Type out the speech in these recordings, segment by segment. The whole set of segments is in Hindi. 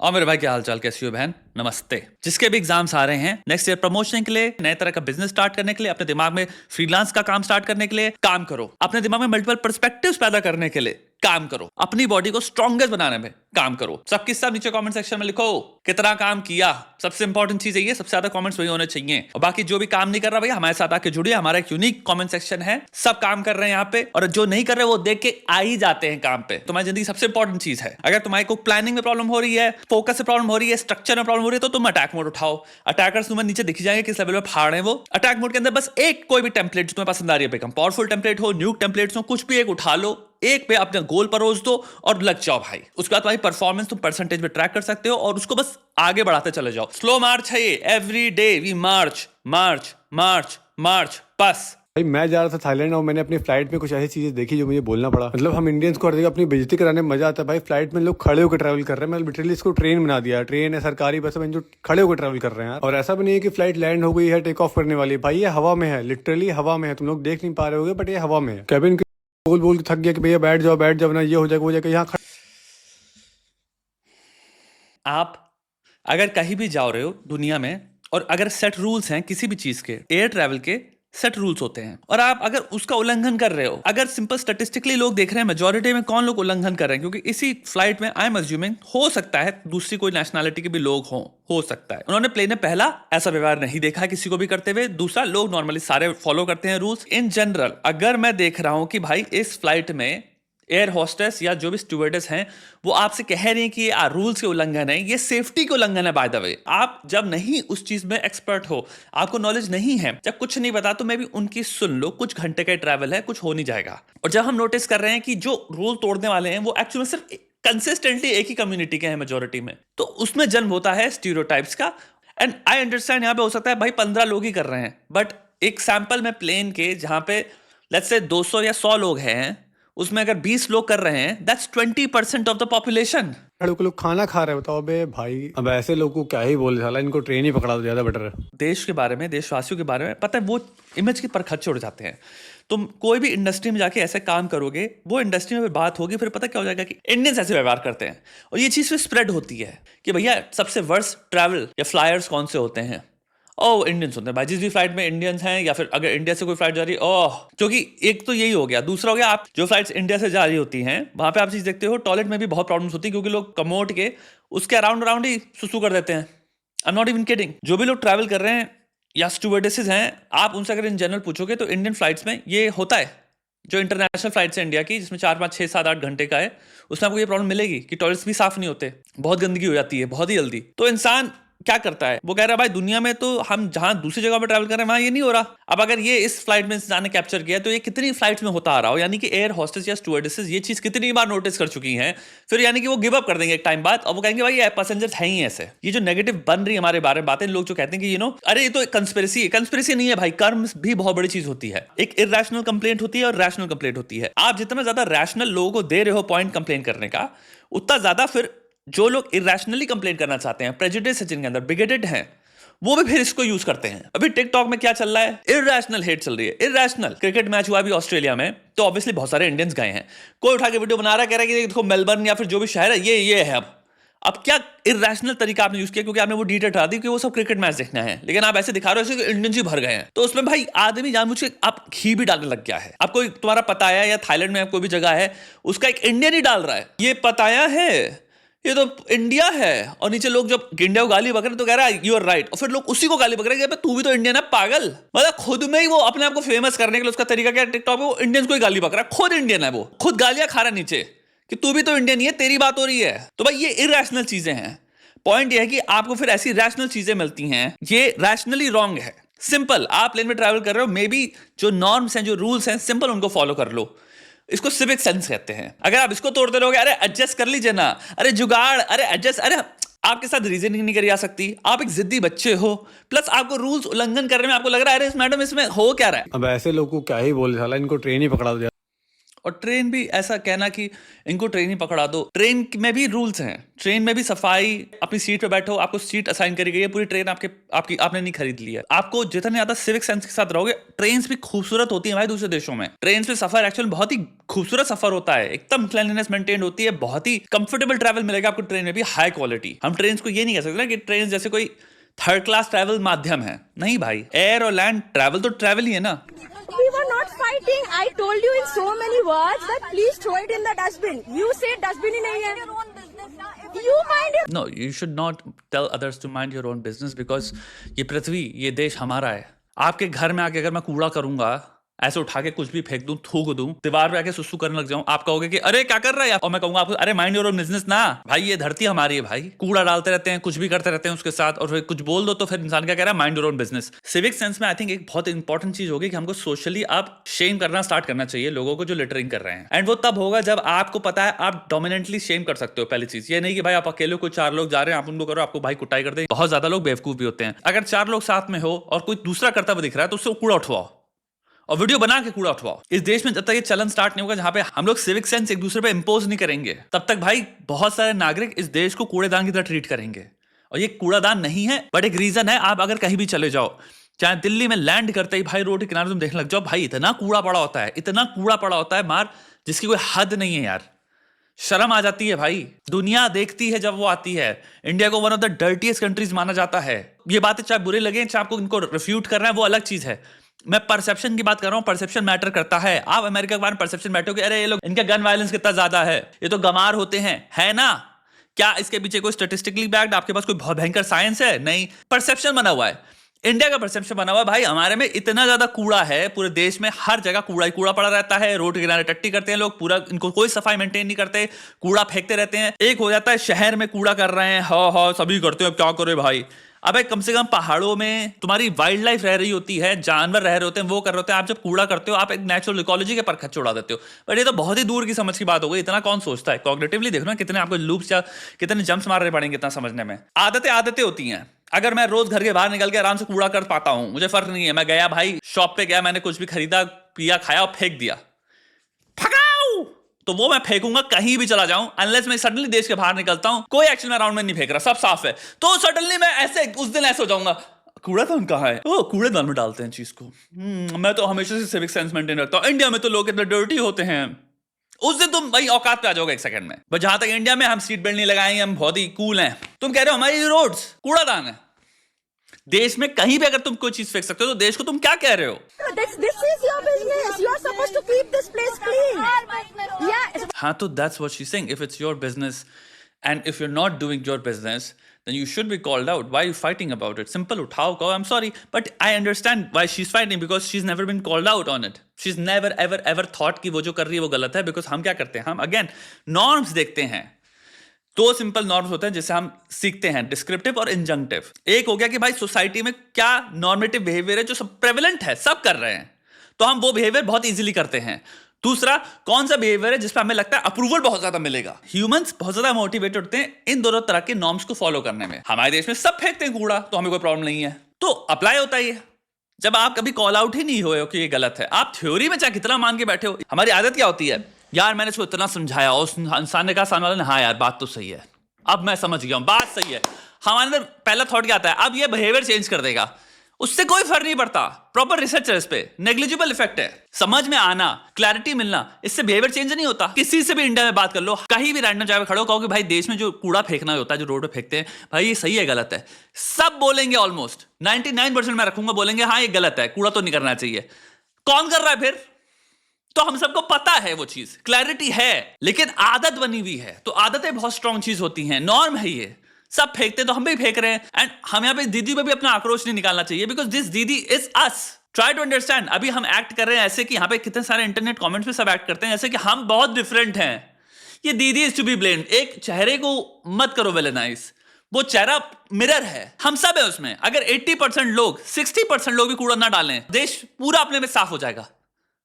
और मेरे भाई क्या हाल चाल, कैसी हो बहन? नमस्ते। जिसके भी एग्जाम्स आ रहे हैं नेक्स्ट ईयर प्रमोशन के लिए, नए तरह का बिजनेस स्टार्ट करने के लिए, अपने दिमाग में फ्रीलांस का काम स्टार्ट करने के लिए काम करो, अपने दिमाग में मल्टीपल पर्सपेक्टिव्स पैदा करने के लिए काम करो, अपनी बॉडी को स्ट्रॉन्गेस्ट बनाने में काम करो। सबके सब नीचे कमेंट सेक्शन में लिखो कितना काम किया। सबसे इंपॉर्टेंट चीज है ये, सबसे ज्यादा कमेंट्स वही होने चाहिए। और बाकी जो भी काम नहीं कर रहा भैया, हमारे साथ आके जुड़िए। हमारा एक यूनिक कमेंट सेक्शन है, सब काम कर रहे हैं यहाँ पे, और जो नहीं कर रहे वो देख के आ ही जाते हैं काम पे। तुम्हारी जिंदगी सबसे इंपॉर्टेंट चीज है। अगर तुम्हारी को प्लानिंग में प्रॉब्लम हो रही है, फोकस से प्रॉब्लम हो रही है, स्ट्रक्चर में प्रॉब्लम हो रही है, तो तुम अटैक मोड उठाओ। अटैकर्स तुम्हें नीचे दिख जाएंगे किस लेवल पे फाड़ रहे हैं वो। अटैक मोड के अंदर बस एक कोई भी टेम्पलेट जो तुम्हें पसंद आ रही है, पावरफुल टेम्पलेट हो, न्यूक टेम्पलेट्स हो, कुछ भी एक उठा लो, एक पे अपना गोल परोस दो और लग जाओ भाई। उसके बाद तुम्हारी परफॉर्मेंस तुम परसेंटेज में ट्रैक कर सकते हो और उसको बस आगे बढ़ाते चले जाओ। स्लो मार्च है ये, एवरी डे वी मार्च मार्च मार्च मार्च बस। भाई मैं जा रहा था थाईलैंड और मैंने अपनी फ्लाइट में कुछ ऐसी चीजें देखी जो मुझे बोलना पड़ा। मतलब हम इंडियंस को हर जगह अपनी बेइज्जती कराने में मजा आता है भाई। फ्लाइट में लोग खड़े होकर ट्रैवल कर रहे हैं। मैं लिटरली इसको ट्रेन बना दिया। ट्रेन है, सरकारी बस है, जो खड़े होकर ट्रैवल कर रहे हैं। और ऐसा भी नहीं है कि फ्लाइट लैंड हो गई है, टेक ऑफ करने वाली है भाई। ये हवा में है, लिटरली हवा में है। तुम लोग देख नहीं पा रहे होगे बट ये हवा में है। कैबिन बोल बोल के थक गया कि भैया बैठ जाओ ना, ये हो जाएगा वो जाएगा। यहाँ आप अगर कहीं भी जा रहे हो दुनिया में, और अगर सेट रूल्स हैं किसी भी चीज के, एयर ट्रैवल के सेट रूल्स होते हैं, और आप अगर उसका उल्लंघन कर रहे हो, अगर सिंपल स्टैटिस्टिकली लोग देख रहे हैं मेजोरिटी में कौन लोग उल्लंघन कर रहे हैं, क्योंकि इसी फ्लाइट में आई एम अज्यूमिंग हो सकता है दूसरी कोई नेशनैलिटी के भी लोग हों, हो सकता है। उन्होंने प्लेन में पहला ऐसा व्यवहार नहीं देखा है किसी को भी करते हुए। दूसरा, लोग नॉर्मली सारे फॉलो करते हैं रूल्स इन जनरल। अगर मैं देख रहा हूं कि भाई इस फ्लाइट में एयर होस्टेस या जो भी स्टूवर्डेस हैं वो आपसे कह रही हैं कि ये रूल्स के उल्लंघन है, ये सेफ्टी के उल्लंघन है। बाय द वे, आप जब नहीं उस चीज में एक्सपर्ट हो, आपको नॉलेज नहीं है, जब कुछ नहीं पता, तो मैं भी उनकी सुन लो। कुछ घंटे का ट्रैवल है, कुछ हो नहीं जाएगा। और जब हम नोटिस कर रहे हैं कि जो रूल तोड़ने वाले हैं वो एक्चुअली सिर्फ कंसिस्टेंटली एक ही कम्युनिटी के हैं मेजोरिटी में, तो उसमें जन्म होता है स्टीरियोटाइप्स का। एंड आई अंडरस्टैंड, यहाँ पे हो सकता है भाई 15 लोग ही कर रहे हैं, बट एक सैंपल में प्लेन के जहां पे लेट्स से 200 या 100 लोग हैं, उसमें अगर 20 लोग कर रहे हैं, दैट्स 20% ऑफ द पॉपुलेशन। खड़े होकर लोग खाना खा रहे हो, बताओ बे भाई। अब ऐसे लोगों को क्या ही बोले, साला इनको ट्रेन ही पकड़ा दो, ज्यादा बेटर है। देश के बारे में, देशवासियों के बारे में पता है, वो इमेज की परखच उड़ जाते हैं। तुम कोई भी इंडस्ट्री में जाके ऐसे काम करोगे, वो इंडस्ट्री में बात होगी, फिर पता क्या हो जाएगा कि इंडियंस ऐसे व्यवहार करते हैं, और ये चीज फिर स्प्रेड होती है कि भैया सबसे वर्स्ट ट्रैवल या फ्लायर्स कौन से होते हैं। ओह, इंडियंस होते हैं भाई। जिस भी फ्लाइट में इंडियंस हैं, या फिर अगर इंडिया से कोई फ्लाइट जा रही है, ओह, क्योंकि एक तो यही हो गया। दूसरा हो गया, आप जो फ्लाइट्स इंडिया से जा रही होती हैं वहां पे आप चीज देखते हो, टॉयलेट में भी बहुत प्रॉब्लम्स होती है, क्योंकि लोग कमोड के उसके अराउंड अराउंड ही सुसु कर देते हैं। I am not even kidding. जो भी लोग ट्रैवल कर रहे हैं या स्टूवर्डेसेस हैं, आप उनसे अगर इन जनरल पूछोगे तो इंडियन फ्लाइट्स में ये होता है। जो इंटरनेशनल फ्लाइट्स है इंडिया की, जिसमें 4 5 6 7 8 घंटे का है, उसमें आपको ये प्रॉब्लम मिलेगी कि टॉयलेट्स भी साफ नहीं होते, बहुत गंदगी हो जाती है बहुत ही जल्दी। तो इंसान क्या करता है, वो कह रहा है भाई दुनिया में तो हम जहां दूसरी जगह पे ट्रैवल कर रहे हैं वहां ये नहीं हो रहा। अब अगर ये इस फ्लाइट में इंसान ने कैप्चर किया, तो ये कितनी फ्लाइट्स में होता आ रहा हो, यानी कि एयर होस्टेस या स्टूवर्डेसेस ये चीज कितनी बार नोटिस कर चुकी हैं, फिर यानी कि वो गिव अप कर देंगे एक टाइम बाद, और वो कहेंगे भाई ये पैसेंजर्स हैं ही ऐसे। ये जो नेगेटिव बन रही है हमारे बारे में बातें, लोग जो कहते हैं कि अरे ये तो कंस्पिरेसी है। कंस्पिरेसी नहीं है भाई, कर्म भी बहुत बड़ी चीज होती है। एक इरैशनल कंप्लेंट होती है और रैशनल कंप्लेंट होती है। आप जितना ज्यादा रैशनल लोगों को दे रहे हो पॉइंट कंप्लेन करने का, उतना ज्यादा फिर जो लोग इरैशनली कंप्लेन करना चाहते हैं, प्रेजुडिस है जिनके अंदर, बिगेटेड हैं, वो भी फिर इसको यूज करते हैं। अभी टिकटॉक में क्या चल रहा है, इरैशनल हेट चल रही है। इरैशनल क्रिकेट मैच हुआ अभी ऑस्ट्रेलिया में, तो ऑब्वियसली बहुत सारे इंडियंस गए हैं। कोई उठा के वीडियो बना रहा है, कह रहा है कि देखो मेलबर्न या फिर जो भी शहर है ये है। अब क्या इरैशनल तरीका आपने यूज किया, क्योंकि आपने वो डिटेल हटा दी कि वो सब क्रिकेट मैच देखना है, लेकिन आप ऐसे दिखा रहे हो कि इंडियंस ही भर गए हैं। तो उसमें भाई आदमी जानबूझ के आप घी भी डालने लग गया है। आपको तुम्हारा पताया या थाईलैंड में कोई भी जगह है, उसका एक इंडियन ही डाल रहा है, ये पताया है, ये तो इंडिया है, और नीचे लोग जब इंडिया को गाली बक रहे तो कह रहा है यू आर राइट, और फिर लोग उसी को गाली बक रहे हैं, तू भी तो इंडियन है पागल। मतलब खुद में ही वो अपने आप को फेमस करने के लिए उसका तरीका क्या है, टिकटॉक पे वो इंडियंस को ही गाली बक रहा है, खुद इंडियन है, वो खुद गालियां खा रहा है नीचे कि तू भी तो इंडियन ही है, तेरी बात हो रही है। तो भाई ये इरैशनल चीजें हैं। पॉइंट ये है कि आपको फिर ऐसी रैशनल चीजें मिलती हैं, ये रैशनली रॉन्ग है। सिंपल, आप प्लेन में ट्रैवल कर रहे हो, मे बी जो नॉर्म्स हैं, जो रूल्स हैं, सिंपल उनको फॉलो कर लो। इसको सिविक सेंस कहते हैं। अगर आप इसको तोड़ते रहोगे, अरे एडजस्ट कर लीजिए ना, अरे जुगाड़, अरे एडजस्ट, अरे आपके साथ रीजनिंग नहीं करी जा सकती, आप एक जिद्दी बच्चे हो, प्लस आपको रूल्स उल्लंघन करने में आपको लग रहा है अरे मैडम इसमें हो क्या रहा है। अब ऐसे लोगों को क्या ही बोले, साला इनको ट्रेन ही पकड़ा दो। और ट्रेन भी ऐसा कहना कि इनको ट्रेन ही पकड़ा दो, ट्रेन में भी रूल्स हैं, ट्रेन में भी सफाई, अपनी सीट पे बैठो, आपको सीट असाइन करी गई है, पूरी ट्रेन आपने नहीं खरीद ली है। आपको जितने ज्यादा सिविक सेंस के साथ रहोगे, ट्रेन भी खूबसूरत होती है भाई दूसरे देशों में। ट्रेन पे सफर एक्चुअली बहुत ही खूबसूरत सफर होता है, एकदम क्लीनलीनेस मेंटेन होती है, बहुत ही कंफर्टेबल ट्रैवल मिलेगा आपको ट्रेन में भी, हाई क्वालिटी। हम ट्रेन को ये नहीं कह सकते ना कि ट्रेन जैसे कोई थर्ड क्लास ट्रैवल माध्यम है, नहीं भाई, एयर और लैंड ट्रैवल तो ट्रैवल ही है ना। We were not fighting. I told you in so many words that please throw it in the dustbin. You say dustbin ही नहीं है. You mind your... No, you should not tell others to mind your own business because ये पृथ्वी, ये देश हमारा है। आपके घर में आके अगर मैं कूड़ा करूंगा, ऐसे उठा के कुछ भी फेंक दूं, थूक दूं, दीवार पे आके सुसु करने लग जाऊं, आप कहोगे कि अरे क्या कर रहा है, और मैं कहूंगा आपको अरे माइंड योर ओन बिजनेस ना भाई, ये धरती हमारी है भाई। कूड़ा डालते रहते हैं, कुछ भी करते रहते हैं उसके साथ, और फिर कुछ बोल दो तो फिर इंसान क्या कह रहा है, mind your own business. Civic sense में आई थिंक एक बहुत इंपॉर्टेंट चीज होगी कि हमको सोशली आप शेम करना स्टार्ट करना चाहिए लोगों को जो लिटरिंग कर रहे हैं, एंड वो तब होगा जब आपको पता है आप डोमिनेंटली शेम कर सकते हो। पहली चीज ये नहीं कि भाई आप अकेले कोई 4 लोग जा रहे हैं आप उनको करो, आपको भाई कुटाई कर दे। बहुत ज्यादा लोग बेवकूफ भी होते हैं। अगर 4 लोग साथ में हो और कोई दूसरा करता हुआ दिख रहा है तो उससे कूड़ा उठवाओ और वीडियो बना के कूड़ा उठवाओ। इस देश में जब तक ये चलन स्टार्ट नहीं होगा जहां पे हम लोग सिविक सेंस एक दूसरे पे इंपोज नहीं करेंगे, तब तक भाई बहुत सारे नागरिक इस देश को कूड़ेदान की तरह ट्रीट करेंगे। और ये कूड़ादान नहीं है, बट एक रीजन है। आप अगर कहीं भी चले जाओ, चाहे दिल्ली में लैंड करते ही भाई रोड के किनारे तुम देखने लग जाओ, भाई इतना कूड़ा पड़ा होता है, इतना कूड़ा पड़ा होता है मार, जिसकी कोई हद नहीं है यार। शर्म आ जाती है भाई, दुनिया देखती है जब वो आती है। इंडिया को one of the dirtiest countries माना जाता है। ये बातें चाहे बुरी लगे, चाहे आपको इनको रिफ्यूट करना है, वो अलग चीज है। मैं परसेप्शन की बात कर रहा हूं, परसेप्शन मैटर करता है। आप अमेरिका के बारे में परसेप्शन बैठो कि अरे ये लोग, इनका गन वायलेंस कितना ज्यादा है, ये तो गमार होते हैं, है ना? क्या इसके पीछे कोई स्टैटिस्टिकली बैक्ड, आपके पास कोई बहुत भयंकर साइंस है? नहीं, परसेप्शन बना हुआ है। इंडिया का परसेप्शन बना हुआ है भाई, हमारे में इतना ज्यादा कूड़ा है, पूरे देश में हर जगह कूड़ा ही कूड़ा पड़ा रहता है। रोड के किनारे टट्टी करते हैं लोग, पूरा इनको कोई सफाई मेंटेन नहीं करते, कूड़ा फेंकते रहते हैं। एक हो जाता है शहर में कूड़ा कर रहे हैं, हाँ सभी करते हैं, अब क्या करे भाई। अबे कम से कम पहाड़ों में तुम्हारी वाइल्ड लाइफ रह रही होती है, जानवर रह रहे होते हैं, वो कर रहे होते हैं। आप जब कूड़ा करते हो आप एक नेचुरल इकोलॉजी के पर खच्च उड़ा देते हो। बट ये तो बहुत ही दूर की समझ की बात हो गई, इतना कौन सोचता है। कॉग्निटिवली देखो ना कितने आपको लूप्स या कितने जंप्स मारने पड़ेंगे इतना समझने में। आदतें होती हैं। अगर मैं रोज घर के बाहर निकल के आराम से कूड़ा कर पाता हूं, मुझे फर्क नहीं है, मैं गया भाई शॉप पे गया, मैंने कुछ भी खरीदा पिया खाया और फेंक दिया, तो वो मैं फेंकूंगा कहीं भी चला जाऊं, अनलेस मैं सडनली देश के बाहर निकलता हूं, कोई एक्शन में अराउंड में नहीं फेंक रहा, सब साफ है, तो सडनली मैं ऐसे उस दिन ऐसे हो जाऊंगा, कूड़ादान कहाँ है? ओ कूड़ेदान में डालते हैं चीज को। मैं तो हमेशा से सिविक सेंस मेंटेन रखता हूं। इंडिया में तो लोग इतने डर्टी होते हैं, उस दिन तुम भाई औकात पे आ जाओगे एक सेकंड में। बट जहां तक इंडिया में हम सीट बेल्ट नहीं लगाएंगे, हम बहुत ही कूल हैं, तुम कह रहे हो हमारी रोड्स कूड़ादान है। देश में कहीं भी अगर तुम कोई चीज फेंक सकते हो तो देश को तुम क्या कह रहे हो? This is your business. You are supposed to keep this place clean. Yeah. हाँ, तो that's what she's saying. If it's your business and if you're not doing your business, then you should be called out. Why are you fighting about it? Simple, उठाओ कहो I'm sorry. But I understand why she's fighting because she's never been called out on it. She's never ever thought कि वो जो कर रही है वो गलत है। Because हम क्या करते हैं, हम again norms देखते हैं। 2 सिंपल नॉर्म्स होते हैं जिससे हम सीखते हैं, डिस्क्रिप्टिव और इंजंक्टिव। एक हो गया कि भाई सोसाइटी में क्या नॉर्मेटिव बिहेवियर है जो सब प्रेवलेंट है, सब कर रहे हैं, तो हम वो बिहेवियर बहुत इजीली करते हैं। दूसरा, कौन सा बिहेवियर है जिसपे हमें लगता है अप्रूवल बहुत ज्यादा मिलेगा। ह्यूमंस बहुत ज्यादा मोटिवेटेड होते हैं इन दोनों तरह के नॉर्म्स को फॉलो करने में। हमारे देश में सब फेंकते हैं कूड़ा, तो हमें कोई प्रॉब्लम नहीं है, तो अप्लाई होता है। जब आप कभी कॉल आउट ही नहीं हुए हो कि ये गलत है, आप थ्योरी में चाहे कितना मान के बैठे हो, हमारी आदत क्या होती है, यार मैंने इसको इतना समझाया, उस इंसान ने कहा, सामने वाले ने, हाँ यार बात तो सही है, अब मैं समझ गया हूं, बात सही है। हमारे अंदर पहला थॉट क्या आता है, अब ये बिहेवियर चेंज कर देगा, उससे कोई फर्क नहीं पड़ता। प्रॉपर रिसर्च है इस पे, नेग्लिजिबल इफेक्ट है। समझ में आना, क्लैरिटी मिलना, इससे बिहेवियर चेंज नहीं होता। किसी से भी इंडिया में बात कर लो, कहीं भी रैंडम जगह पे खड़ो, कहो कि भाई देश में जो कूड़ा फेंकना होता है, जो रोड पे फेंकते हैं, भाई ये सही है गलत है, सब बोलेंगे, ऑलमोस्ट 99% मैं रखूंगा, बोलेंगे हाँ ये गलत है, कूड़ा तो नहीं करना चाहिए। कौन कर रहा है फिर? तो हम सबको पता है वो चीज, क्लैरिटी है, लेकिन आदत बनी हुई है। तो आदतें बहुत स्ट्रांग चीज होती हैं, नॉर्म है ये, सब फेंकते तो हम भी फेंक रहे हैं। एंड हम यहाँ पे दीदी पे भी अपना आक्रोश नहीं निकालना चाहिए, बिकॉज दिस दीदी is us. Try to understand. अभी हम एक्ट कर रहे हैं ऐसे कि यहाँ पे कितने सारे इंटरनेट कमेंट्स में सब एक्ट करते हैं ऐसे कि हम बहुत डिफरेंट हैं, ये दीदी इज टू बी ब्लेम्ड। एक चेहरे को मत करो विलेनाइज, वो चेहरा मिरर है, हम सब है उसमें। अगर 80% लोग, 60% लोग भी कूड़ा ना डालें, देश पूरा अपने में साफ हो जाएगा,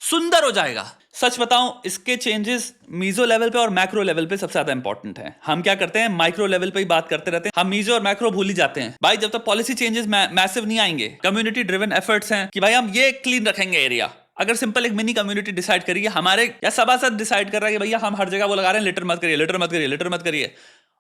सुंदर हो जाएगा। सच बताऊं, इसके चेंजेस मीजो लेवल पे और मैक्रो लेवल पे सबसे ज्यादा इंपॉर्टेंट है। हम क्या करते हैं, माइक्रो लेवल पे ही बात करते रहते हैं, हम मीजो और मैक्रो भूल ही जाते हैं। भाई जब तक पॉलिसी चेंजेस मैसिव नहीं आएंगे, कम्युनिटी ड्रिवन एफर्ट्स हैं कि भाई हम ये क्लीन रखेंगे एरिया, अगर सिंपल एक मिनी कम्युनिटी डिसाइड करिए, हमारे या सभासद डिसाइड कर रहा है कि भैया हम हर जगह वो लगा रहे हैं लिटर मत करिए, लिटर मत करिए, लिटर मत करिए,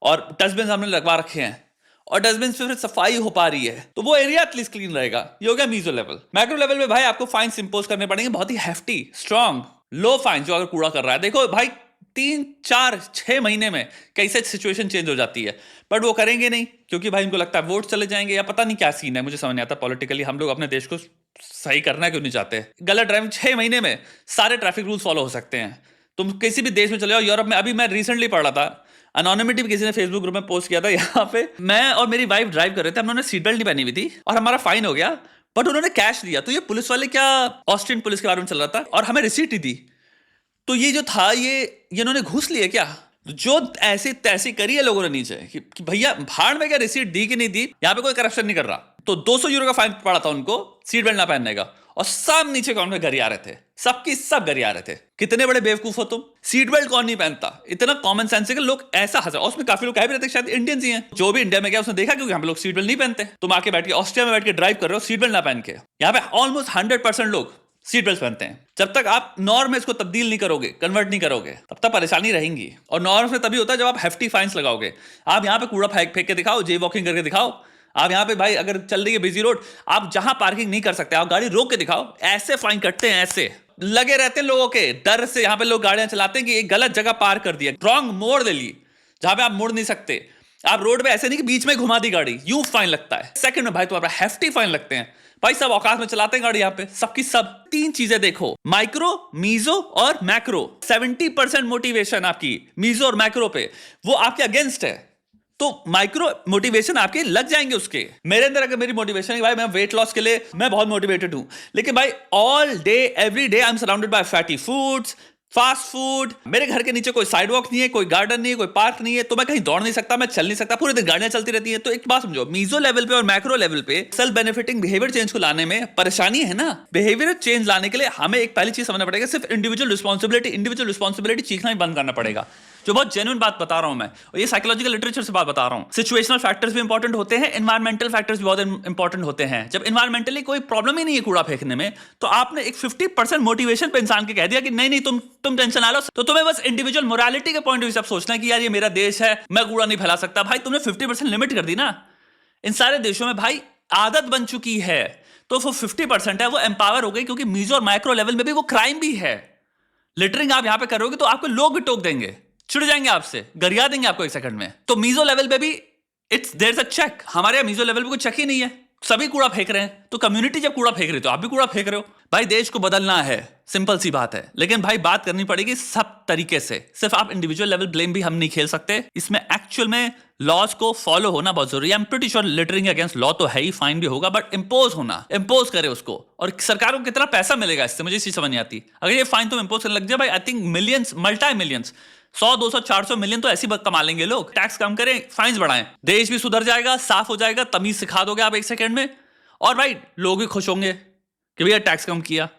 और डस्टबिन हमने लगवा रखे हैं और डस्टबिन से फिर सफाई हो पा रही है, तो वो एरिया एटलीस्ट क्लीन रहेगा। ये हो गया मीजो लेवल। मैक्रो लेवल में भाई आपको फाइन्स इंपोज करने पड़ेंगे, बहुत ही हेफ्टी, स्ट्रॉन्ग, लो फाइन जो अगर कूड़ा कर रहा है। देखो भाई 3, 4, 6 महीने में कैसे सिचुएशन चेंज हो जाती है, बट वो करेंगे नहीं क्योंकि भाई उनको लगता है वोट चले जाएंगे या पता नहीं क्या सीन है, मुझे समझ नहीं आता पॉलिटिकली हम लोग अपने देश को सही करना क्यों नहीं चाहते। गलत ड्राइविंग 6 महीने में सारे ट्रैफिक रूल्स फॉलो हो सकते हैं। तुम किसी भी देश में चले जाओ, यूरोप में, अभी मैं रिसेंटली पढ़ रहा था, अनोनिमिटी भी किसी ने फेसबुक ग्रुप में पोस्ट किया था, यहाँ पे मैं और मेरी वाइफ ड्राइव कर रहे थे, हमने सीट बेल्ट नहीं पहनी हुई थी और हमारा फाइन हो गया, बट उन्होंने कैश दिया। तो ये पुलिस वाले क्या ऑस्ट्रियन पुलिस के बारे में चल रहा था और हमें रिसीट ही दी। तो ये जो था ये इन्होंने घूस लिए क्या, जो ऐसी तैसी करी है लोगों ने नीचे कि भैया भाड़ में क्या रिसीट दी कि नहीं दी, यहाँ पे कोई करप्शन नहीं कर रहा। तो 200 यूरो का फाइन पड़ा था उनको सीट बेल्ट ना पहनने का, और सब नीचे अकाउंट में घर आ रहे थे, सबकी सब घर आ रहे थे। कितने बड़े बेवकूफ हो तुम, सीट बेल्ट कौन नहीं पहनता, इतना कॉमन सेंस है कि लोग ऐसा हंसा। उसमें काफी लोग कह भी रहते हैं शायद इंडियंस ही हैं, जो भी इंडिया में गया उसने देखा क्योंकि हम लोग सीट बेल्ट नहीं पहनते। तुम आके बैठ के ऑस्ट्रिया में बैठ के ड्राइव कर रहे हो सीट बेल्ट ना पहन के, यहाँ पे ऑलमोस्ट 100% लोग सीट बेल्ट पहनते हैं। जब तक आप नॉर्म में इसको तब्दील नहीं करोगे, कन्वर्ट नहीं करोगे, तब तक परेशानी रहेंगी। और नॉर्म में तभी होता है जब आप हेफ्टी फाइन्स लगाओगे। आप यहाँ पे कूड़ा फेंक के दिखाओ, जे वॉकिंग करके दिखाओ, आप यहाँ पे भाई अगर चल रही है बिजी रोड, आप जहां पार्किंग नहीं कर सकते आप गाड़ी रोक के दिखाओ, ऐसे फाइन कटते हैं, ऐसे लगे रहते हैं लोगों के डर से। यहाँ पे लोग गाड़ियां चलाते हैं कि एक गलत जगह पार्क कर दिया, रॉन्ग मोड़ ले ली जहां पे आप मुड़ नहीं सकते, आप रोड पे ऐसे नहीं कि बीच में घुमा दी गाड़ी, यूं फाइन लगता है। सेकंड में भाई तुम्हारा हेफ्टी फाइन लगते हैं। भाई सब औकात में चलाते हैं गाड़ी यहाँ पे, सबकी सब। 3 चीजें देखो, माइक्रो, मीजो और मैक्रो। 70% मोटिवेशन आपकी मीजो और मैक्रो पे, वो आपके अगेंस्ट है। तो माइक्रो मोटिवेशन आपके लग जाएंगे उसके। मेरे अंदर अगर मेरी मोटिवेशन है भाई मैं वेट लॉस के लिए मैं बहुत मोटिवेटेड हूं, लेकिन भाई all day every day I am surrounded by fatty foods, fast food, मेरे घर के नीचे कोई साइड वॉक नहीं है, कोई गार्डन नहीं है, कोई पार्क नहीं है, तो मैं कहीं दौड़ नहीं सकता, मैं चल नहीं सकता, पूरे दिन गाड़ियां चलती रहती हैं। तो एक बात समझो, मीजो लेवल पे और मैक्रो लेवल पे सेल्फ बेनिफिटिंग बिहेवियर चेंज को लाने में परेशानी है ना। बिहेवियर चेंज लाने के लिए हमें एक पहली चीज समझना पड़ेगा, सिर्फ इंडिविजुअल रिस्पॉन्सिबिलिटी सीखना ही बंद करना पड़ेगा। जो बहुत जेन्युइन बात बता रहा हूं मैं, और ये साइकोलॉजिकल लिटरेचर से बात बता रहा हूं। सिचुएशनल फैक्टर्स भी इंपॉर्टेंट होते हैं, एनवायरमेंटल फैक्टर्स भी बहुत इंपॉर्टेंट होते हैं। जब एनवायरमेंटली कोई प्रॉब्लम ही नहीं है कूड़ा फेंकने में, तो आपने एक 50% मोटिवेशन पे इंसान के कह दिया कि नहीं नहीं तुम टेंशन आ लो, तो तुम्हें बस इंडिविजुअल मोरालिटी के पॉइंट ऑफ व्यू से सोचना है कि यार ये मेरा देश है, मैं कूड़ा नहीं फैला सकता। भाई तुमने 50% लिमिट कर दी ना। इन सारे देशों में भाई आदत बन चुकी है, तो वो 50% है वो एम्पावर हो गई, क्योंकि मीजो और माइक्रो लेवल में भी वो क्राइम भी है। लिटरिंग आप यहां पे करोगे तो आपको लोग भी टोक देंगे, चिढ़ जाएंगे आपसे, गरिया देंगे आपको 1 सेकंड में। तो मीजो लेवल पे भी it's there is a check. हमारे यहाँ मीजो लेवल पे कोई चेक ही नहीं है, सभी कूड़ा फेंक रहे हैं। तो कम्युनिटी जब कूड़ा फेंक रही है तो आप भी कूड़ा फेंक रहे हो। भाई देश को बदलना है, सिंपल सी बात है, लेकिन भाई बात करनी पड़ेगी सब तरीके से। सिर्फ आप इंडिविजुअल लेवल ब्लेम भी हम नहीं खेल सकते, इसमें एक्चुअल में लॉज को फॉलो होना बहुत जरूरी है। I am pretty sure littering against law तो है ही, फाइन भी होगा, बट इंपोज होना, इंपोज करे उसको। और सरकार को कितना पैसा मिलेगा इससे, मुझे इसी समझ नहीं आती। अगर ये फाइन तुम इंपोज करने लग जाए भाई, I think millions, multi millions, 100, 200, 400 million तो ऐसी कमा लेंगे लोग। टैक्स कम करें, फाइन्स बढ़ाएं, देश भी सुधर जाएगा, साफ हो जाएगा, तमीज सिखा दोगे आप 1 सेकंड में, और भाई लोग भी खुश होंगे कि भैया टैक्स कम किया।